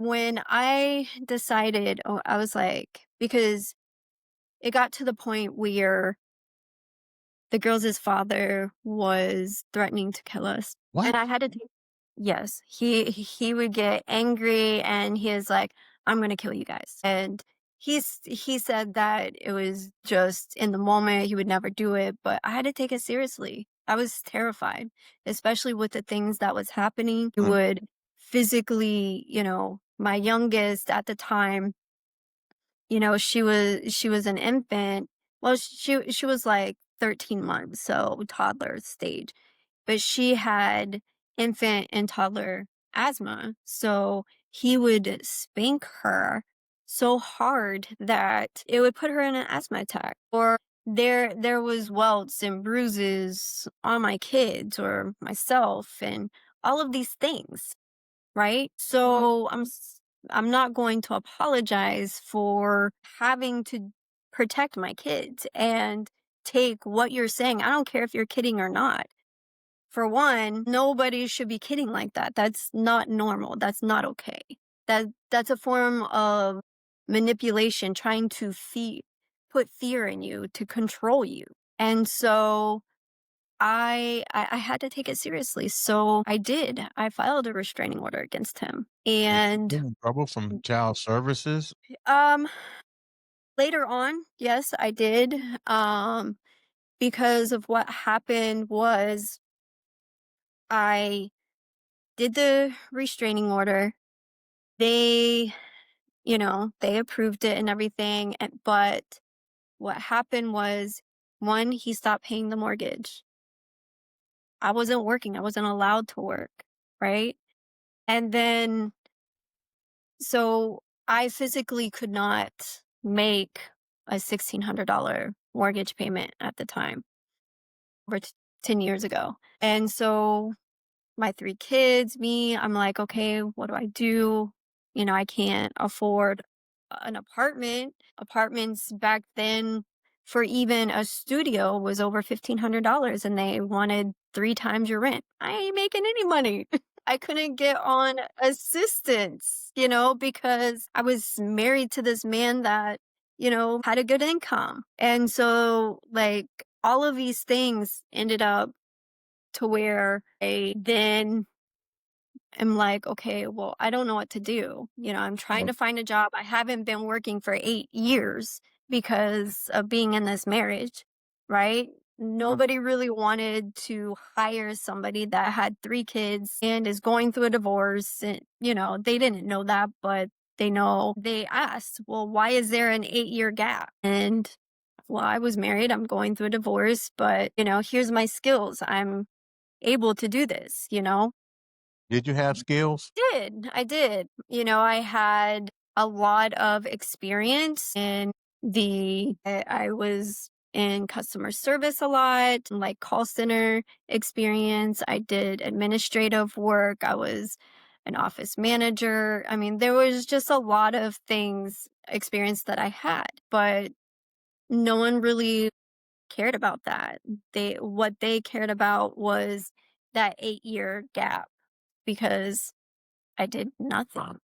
When I decided, I was like, because it got to the point where the girls' father was threatening to kill us. And What? I had to take, yes, he would get angry and he is like, I'm gonna kill you guys. And he said that it was just in the moment, he would never do it, but I had to take it seriously. I was terrified, especially with the things that was happening. He Mm, would physically, my youngest at the time, she was an infant. Well, she was like 13 months, so toddler stage. But she had infant and toddler asthma. So he would spank her so hard that it would put her in an asthma attack. Or there was welts and bruises on my kids or myself and all of these things. Right? So I'm not going to apologize for having to protect my kids and take what you're saying. I don't care if you're kidding or not. For one, nobody should be kidding like that. That's not normal. That's not okay. That's a form of manipulation, trying to put fear in you to control you. And so I had to take it seriously, so I did. I filed a restraining order against him, did you and, get in trouble from child services? um, later on, yes, I did, because of what happened was I did the restraining order. They, they approved it and everything, but what happened was, 1, he stopped paying the mortgage. I wasn't working, I wasn't allowed to work, right? And then so I physically could not make a $1,600 mortgage payment at the time, over 10 years ago. And so my 3 kids, me, I'm like, okay, what do I do? I can't afford an apartment. Apartments back then for even a studio was over $1,500 and they wanted 3 times your rent. I ain't making any money. I couldn't get on assistance, because I was married to this man that, had a good income. And so like all of these things ended up to where I then am like, okay, well, I don't know what to do. I'm trying Oh, to find a job. I haven't been working for 8 years because of being in this marriage, right? uh, Nobody really wanted to hire somebody that had 3 kids and is going through a divorce. And, they didn't know that, but they asked, well, why is there an 8-year gap? And well, I was married, I'm going through a divorce, but, here's my skills. I'm able to do this. did you have skills? I did. I had a lot of experience in I was in customer service a lot, like call center experience. I did administrative work. I was an office manager. I mean, there was just a lot of experience that I had, but no one really cared about that. What they cared about was that 8-year gap because I did nothing.